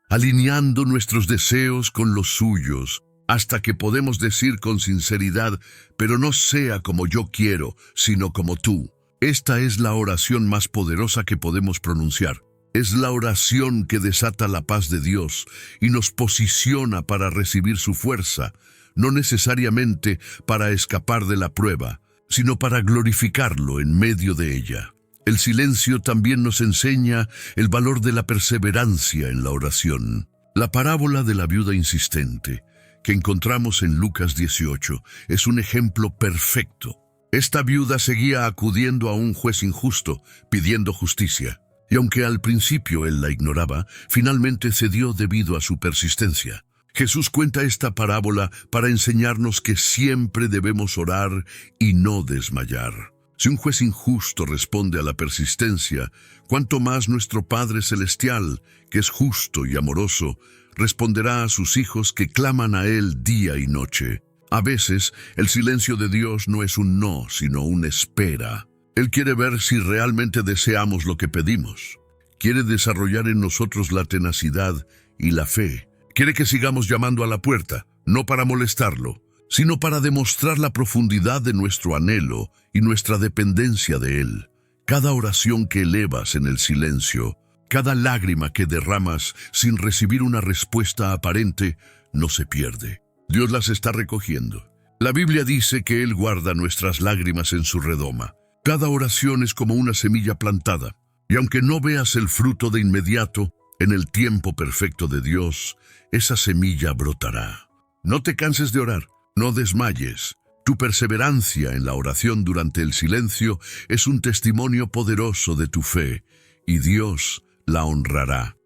alineando nuestros deseos con los suyos, hasta que podemos decir con sinceridad: pero no sea como yo quiero, sino como tú. Esta es la oración más poderosa que podemos pronunciar. Es la oración que desata la paz de Dios y nos posiciona para recibir su fuerza, no necesariamente para escapar de la prueba, sino para glorificarlo en medio de ella. El silencio también nos enseña el valor de la perseverancia en la oración. La parábola de la viuda insistente, que encontramos en Lucas 18, es un ejemplo perfecto. Esta viuda seguía acudiendo a un juez injusto, pidiendo justicia. Y aunque al principio él la ignoraba, finalmente cedió debido a su persistencia. Jesús cuenta esta parábola para enseñarnos que siempre debemos orar y no desmayar. Si un juez injusto responde a la persistencia, cuánto más nuestro Padre Celestial, que es justo y amoroso, responderá a sus hijos que claman a Él día y noche. A veces, el silencio de Dios no es un no, sino una espera. Él quiere ver si realmente deseamos lo que pedimos. Quiere desarrollar en nosotros la tenacidad y la fe. Quiere que sigamos llamando a la puerta, no para molestarlo, sino para demostrar la profundidad de nuestro anhelo y nuestra dependencia de Él. Cada oración que elevas en el silencio, cada lágrima que derramas sin recibir una respuesta aparente, no se pierde. Dios las está recogiendo. La Biblia dice que Él guarda nuestras lágrimas en su redoma. Cada oración es como una semilla plantada, y aunque no veas el fruto de inmediato, en el tiempo perfecto de Dios, esa semilla brotará. No te canses de orar, no desmayes. Tu perseverancia en la oración durante el silencio es un testimonio poderoso de tu fe, y Dios la honrará.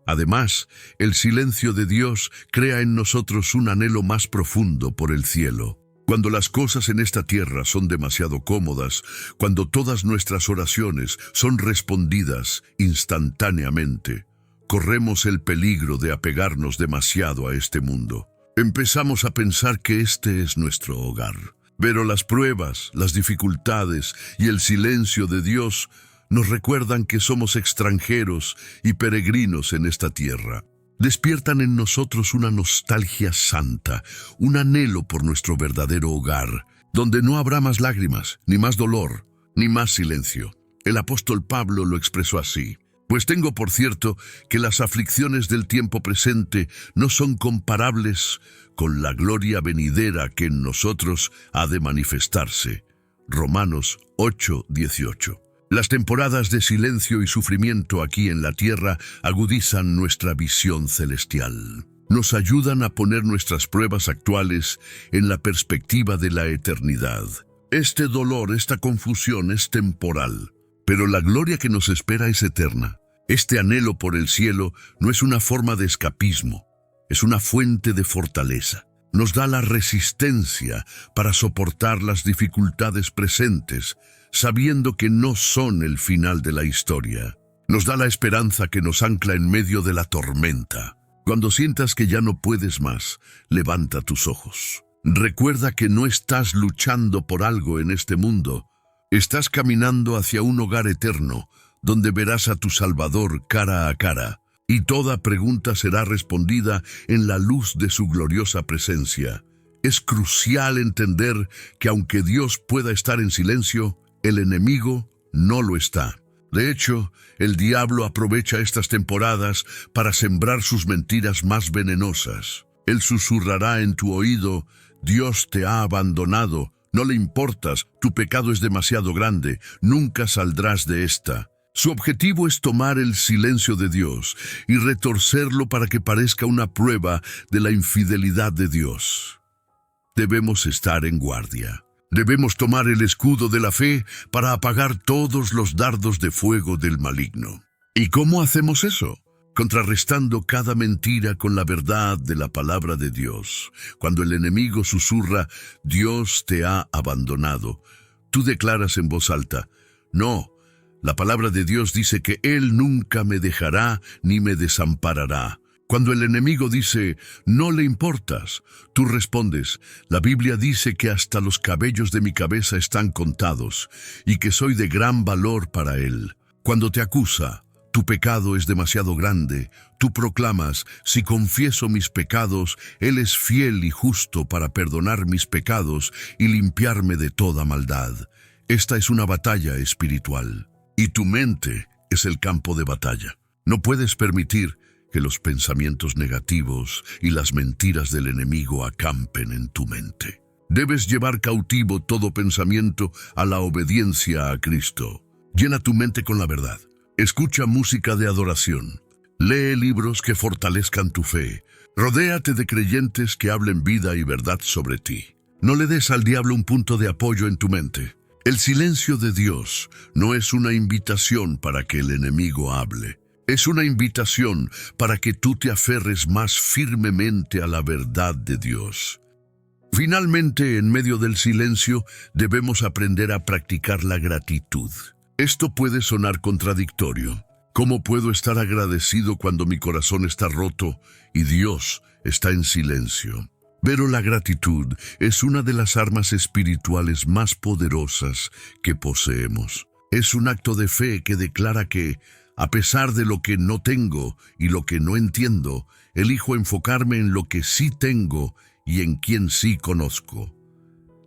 Además, el silencio de Dios crea en nosotros un anhelo más profundo por el cielo. Cuando las cosas en esta tierra son demasiado cómodas, cuando todas nuestras oraciones son respondidas instantáneamente, corremos el peligro de apegarnos demasiado a este mundo. Empezamos a pensar que este es nuestro hogar. Pero las pruebas, las dificultades y el silencio de Dios nos recuerdan que somos extranjeros y peregrinos en esta tierra. Despiertan en nosotros una nostalgia santa, un anhelo por nuestro verdadero hogar, donde no habrá más lágrimas, ni más dolor, ni más silencio. El apóstol Pablo lo expresó así: pues tengo por cierto que las aflicciones del tiempo presente no son comparables con la gloria venidera que en nosotros ha de manifestarse. Romanos 8:18. Las temporadas de silencio y sufrimiento aquí en la tierra agudizan nuestra visión celestial. Nos ayudan a poner nuestras pruebas actuales en la perspectiva de la eternidad. Este dolor, esta confusión es temporal, pero la gloria que nos espera es eterna. Este anhelo por el cielo no es una forma de escapismo, es una fuente de fortaleza. Nos da la resistencia para soportar las dificultades presentes, sabiendo que no son el final de la historia. Nos da la esperanza que nos ancla en medio de la tormenta. Cuando sientas que ya no puedes más, levanta tus ojos. Recuerda que no estás luchando por algo en este mundo. Estás caminando hacia un hogar eterno, donde verás a tu Salvador cara a cara, y toda pregunta será respondida en la luz de su gloriosa presencia. Es crucial entender que aunque Dios pueda estar en silencio, el enemigo no lo está. De hecho, el diablo aprovecha estas temporadas para sembrar sus mentiras más venenosas. Él susurrará en tu oído: Dios te ha abandonado, no le importas, tu pecado es demasiado grande, nunca saldrás de esta. Su objetivo es tomar el silencio de Dios y retorcerlo para que parezca una prueba de la infidelidad de Dios. Debemos estar en guardia. Debemos tomar el escudo de la fe para apagar todos los dardos de fuego del maligno. ¿Y cómo hacemos eso? Contrarrestando cada mentira con la verdad de la palabra de Dios. Cuando el enemigo susurra: Dios te ha abandonado, tú declaras en voz alta: no, la palabra de Dios dice que Él nunca me dejará ni me desamparará. Cuando el enemigo dice: no le importas, tú respondes: la Biblia dice que hasta los cabellos de mi cabeza están contados y que soy de gran valor para Él. Cuando te acusa: tu pecado es demasiado grande, tú proclamas: si confieso mis pecados, Él es fiel y justo para perdonar mis pecados y limpiarme de toda maldad. Esta es una batalla espiritual. Y tu mente es el campo de batalla. No puedes permitir que los pensamientos negativos y las mentiras del enemigo acampen en tu mente. Debes llevar cautivo todo pensamiento a la obediencia a Cristo. Llena tu mente con la verdad. Escucha música de adoración. Lee libros que fortalezcan tu fe. Rodéate de creyentes que hablen vida y verdad sobre ti. No le des al diablo un punto de apoyo en tu mente. El silencio de Dios no es una invitación para que el enemigo hable. Es una invitación para que tú te aferres más firmemente a la verdad de Dios. Finalmente, en medio del silencio, debemos aprender a practicar la gratitud. Esto puede sonar contradictorio. ¿Cómo puedo estar agradecido cuando mi corazón está roto y Dios está en silencio? Pero la gratitud es una de las armas espirituales más poderosas que poseemos. Es un acto de fe que declara que, a pesar de lo que no tengo y lo que no entiendo, elijo enfocarme en lo que sí tengo y en quien sí conozco.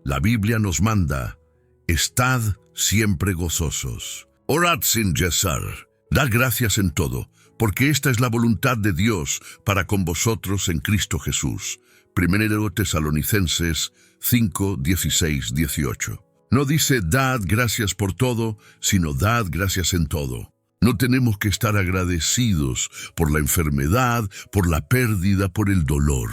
La Biblia nos manda: estad siempre gozosos. Orad sin cesar. Dad gracias en todo, porque esta es la voluntad de Dios para con vosotros en Cristo Jesús. 1 Tesalonicenses 5, 16, 18. No dice dad gracias por todo, sino dad gracias en todo. No tenemos que estar agradecidos por la enfermedad, por la pérdida, por el dolor.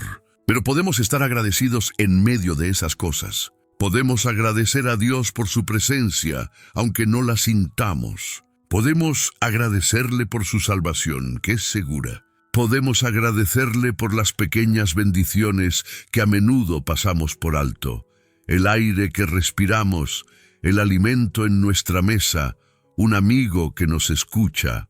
Pero podemos estar agradecidos en medio de esas cosas. Podemos agradecer a Dios por su presencia, aunque no la sintamos. Podemos agradecerle por su salvación, que es segura. Podemos agradecerle por las pequeñas bendiciones que a menudo pasamos por alto. El aire que respiramos, el alimento en nuestra mesa, un amigo que nos escucha.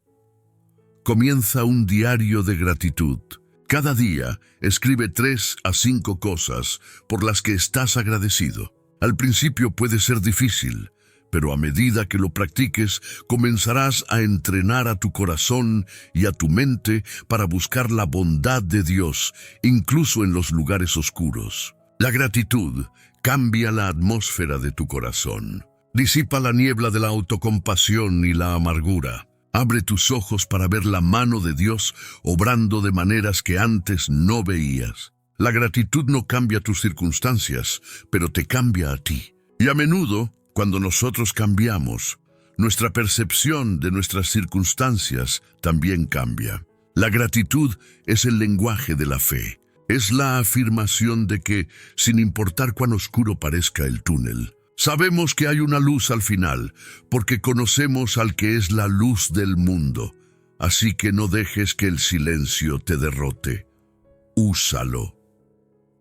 Comienza un diario de gratitud. Cada día escribe 3 a 5 cosas por las que estás agradecido. Al principio puede ser difícil, pero a medida que lo practiques, comenzarás a entrenar a tu corazón y a tu mente para buscar la bondad de Dios, incluso en los lugares oscuros. La gratitud cambia la atmósfera de tu corazón. Disipa la niebla de la autocompasión y la amargura. Abre tus ojos para ver la mano de Dios obrando de maneras que antes no veías. La gratitud no cambia tus circunstancias, pero te cambia a ti. Y a menudo, cuando nosotros cambiamos, nuestra percepción de nuestras circunstancias también cambia. La gratitud es el lenguaje de la fe. Es la afirmación de que, sin importar cuán oscuro parezca el túnel, sabemos que hay una luz al final, porque conocemos al que es la luz del mundo. Así que no dejes que el silencio te derrote. Úsalo.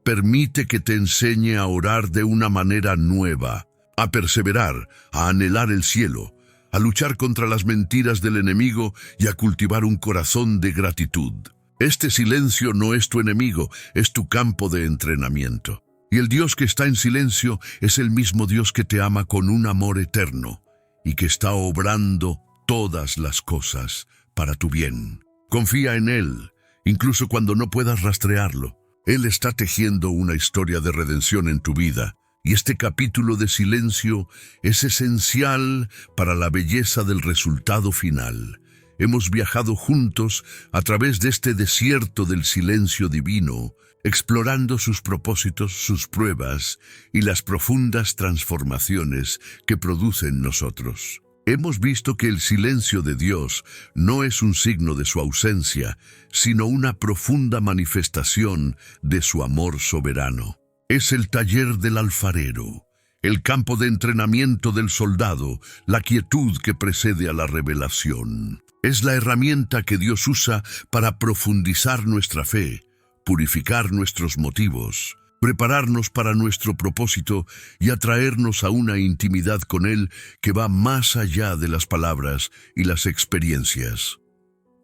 Permite que te enseñe a orar de una manera nueva, a perseverar, a anhelar el cielo, a luchar contra las mentiras del enemigo y a cultivar un corazón de gratitud. Este silencio no es tu enemigo, es tu campo de entrenamiento. Y el Dios que está en silencio es el mismo Dios que te ama con un amor eterno y que está obrando todas las cosas para tu bien. Confía en Él, incluso cuando no puedas rastrearlo. Él está tejiendo una historia de redención en tu vida. Y este capítulo de silencio es esencial para la belleza del resultado final. Hemos viajado juntos a través de este desierto del silencio divino, explorando sus propósitos, sus pruebas y las profundas transformaciones que produce en nosotros. Hemos visto que el silencio de Dios no es un signo de su ausencia, sino una profunda manifestación de su amor soberano. Es el taller del alfarero, el campo de entrenamiento del soldado, la quietud que precede a la revelación. Es la herramienta que Dios usa para profundizar nuestra fe, purificar nuestros motivos, prepararnos para nuestro propósito y atraernos a una intimidad con Él que va más allá de las palabras y las experiencias.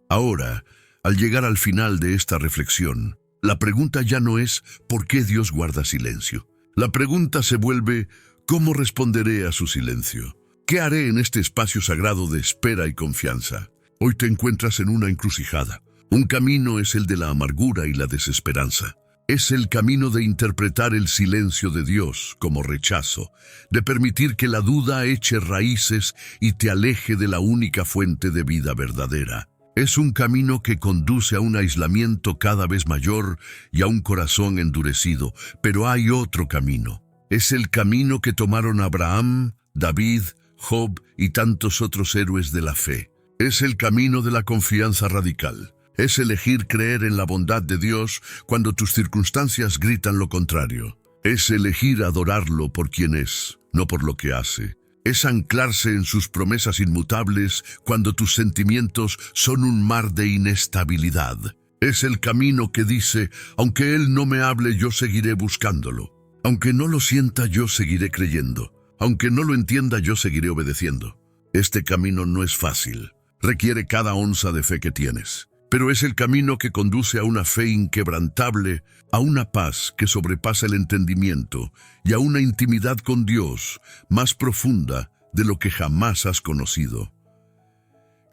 Ahora, al llegar al final de esta reflexión, la pregunta ya no es ¿por qué Dios guarda silencio? La pregunta se vuelve ¿cómo responderé a su silencio? ¿Qué haré en este espacio sagrado de espera y confianza? Hoy te encuentras en una encrucijada. Un camino es el de la amargura y la desesperanza. Es el camino de interpretar el silencio de Dios como rechazo, de permitir que la duda eche raíces y te aleje de la única fuente de vida verdadera. Es un camino que conduce a un aislamiento cada vez mayor y a un corazón endurecido, pero hay otro camino. Es el camino que tomaron Abraham, David, Job y tantos otros héroes de la fe. Es el camino de la confianza radical. Es elegir creer en la bondad de Dios cuando tus circunstancias gritan lo contrario. Es elegir adorarlo por quien es, no por lo que hace. Es anclarse en sus promesas inmutables cuando tus sentimientos son un mar de inestabilidad. Es el camino que dice, aunque Él no me hable, yo seguiré buscándolo. Aunque no lo sienta, yo seguiré creyendo. Aunque no lo entienda, yo seguiré obedeciendo. Este camino no es fácil. Requiere cada onza de fe que tienes. Pero es el camino que conduce a una fe inquebrantable, a una paz que sobrepasa el entendimiento y a una intimidad con Dios más profunda de lo que jamás has conocido.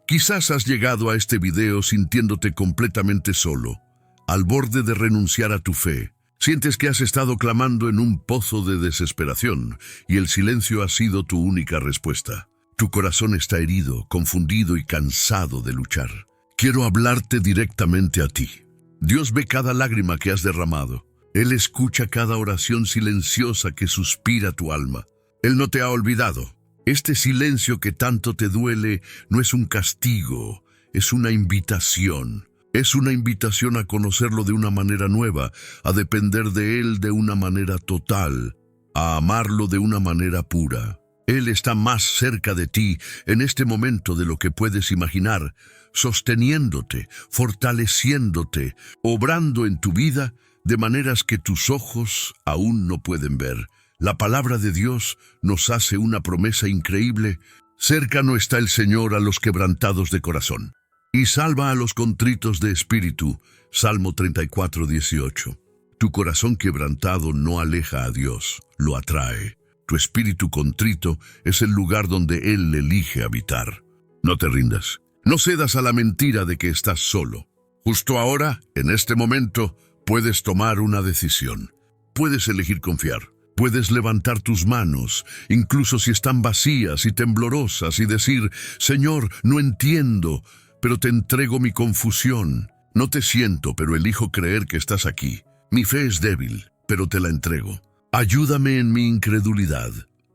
Quizás has llegado a este video sintiéndote completamente solo, al borde de renunciar a tu fe. Sientes que has estado clamando en un pozo de desesperación y el silencio ha sido tu única respuesta. Tu corazón está herido, confundido y cansado de luchar. Quiero hablarte directamente a ti. Dios ve cada lágrima que has derramado. Él escucha cada oración silenciosa que suspira tu alma. Él no te ha olvidado. Este silencio que tanto te duele no es un castigo, es una invitación. Es una invitación a conocerlo de una manera nueva, a depender de Él de una manera total, a amarlo de una manera pura. Él está más cerca de ti en este momento de lo que puedes imaginar, sosteniéndote, fortaleciéndote, obrando en tu vida de maneras que tus ojos aún no pueden ver. La palabra de Dios nos hace una promesa increíble. Cercano está el Señor a los quebrantados de corazón, y salva a los contritos de espíritu. Salmo 34:18. Tu corazón quebrantado no aleja a Dios, lo atrae. Tu espíritu contrito es el lugar donde Él elige habitar. No te rindas. No cedas a la mentira de que estás solo. Justo ahora, en este momento, puedes tomar una decisión. Puedes elegir confiar. Puedes levantar tus manos, incluso si están vacías y temblorosas, y decir: Señor, no entiendo, pero te entrego mi confusión. No te siento, pero elijo creer que estás aquí. Mi fe es débil, pero te la entrego. Ayúdame en mi incredulidad.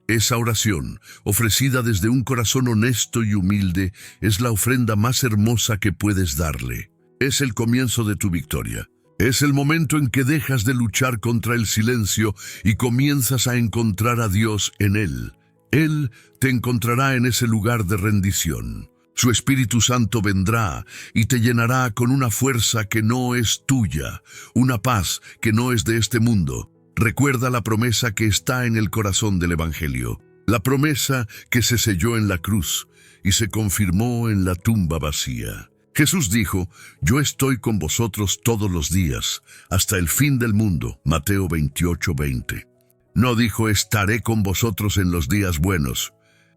Esa oración, ofrecida desde un corazón honesto y humilde, es la ofrenda más hermosa que puedes darle. Es el comienzo de tu victoria. Es el momento en que dejas de luchar contra el silencio y comienzas a encontrar a Dios en Él. Él te encontrará en ese lugar de rendición. Su Espíritu Santo vendrá y te llenará con una fuerza que no es tuya, una paz que no es de este mundo. Recuerda la promesa que está en el corazón del Evangelio, la promesa que se selló en la cruz y se confirmó en la tumba vacía. Jesús dijo: Yo estoy con vosotros todos los días, hasta el fin del mundo. Mateo 28:20. No dijo: estaré con vosotros en los días buenos.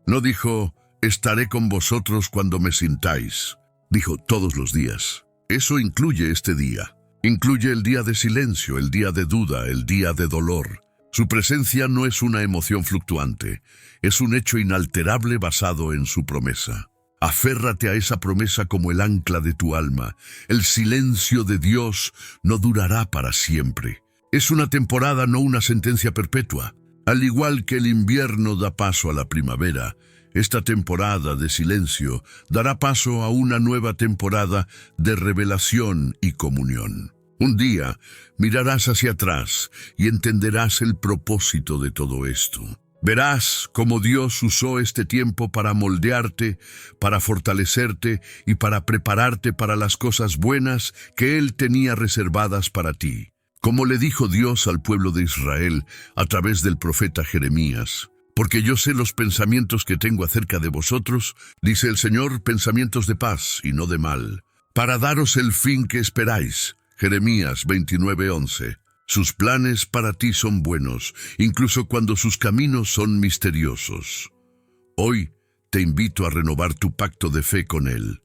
No dijo: estaré con vosotros cuando me sintáis. Dijo: todos los días. Eso incluye este día. Incluye el día de silencio, el día de duda, el día de dolor. Su presencia no es una emoción fluctuante, es un hecho inalterable basado en su promesa. Aférrate a esa promesa como el ancla de tu alma. El silencio de Dios no durará para siempre. Es una temporada, no una sentencia perpetua. Al igual que el invierno da paso a la primavera, esta temporada de silencio dará paso a una nueva temporada de revelación y comunión. Un día mirarás hacia atrás y entenderás el propósito de todo esto. Verás cómo Dios usó este tiempo para moldearte, para fortalecerte y para prepararte para las cosas buenas que Él tenía reservadas para ti. Como le dijo Dios al pueblo de Israel a través del profeta Jeremías: porque yo sé los pensamientos que tengo acerca de vosotros, dice el Señor, pensamientos de paz y no de mal, para daros el fin que esperáis. Jeremías 29:11. Sus planes para ti son buenos, incluso cuando sus caminos son misteriosos. Hoy te invito a renovar tu pacto de fe con Él,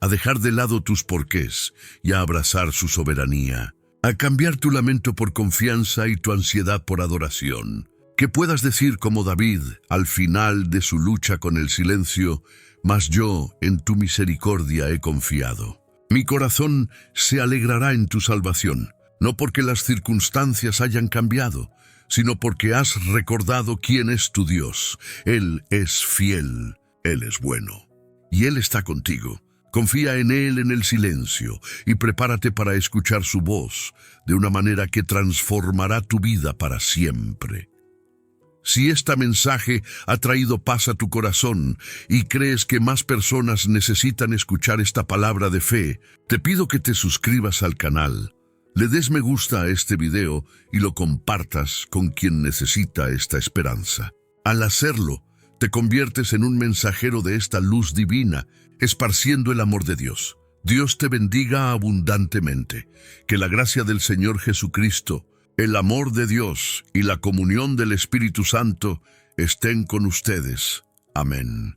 a dejar de lado tus porqués y a abrazar su soberanía, a cambiar tu lamento por confianza y tu ansiedad por adoración. Que puedas decir como David al final de su lucha con el silencio: mas yo en tu misericordia he confiado. Mi corazón se alegrará en tu salvación, no porque las circunstancias hayan cambiado, sino porque has recordado quién es tu Dios. Él es fiel, Él es bueno, y Él está contigo. Confía en Él en el silencio y prepárate para escuchar su voz de una manera que transformará tu vida para siempre. Si este mensaje ha traído paz a tu corazón y crees que más personas necesitan escuchar esta palabra de fe, te pido que te suscribas al canal, le des me gusta a este video y lo compartas con quien necesita esta esperanza. Al hacerlo, te conviertes en un mensajero de esta luz divina, esparciendo el amor de Dios. Dios te bendiga abundantemente. Que la gracia del Señor Jesucristo, el amor de Dios y la comunión del Espíritu Santo estén con ustedes. Amén.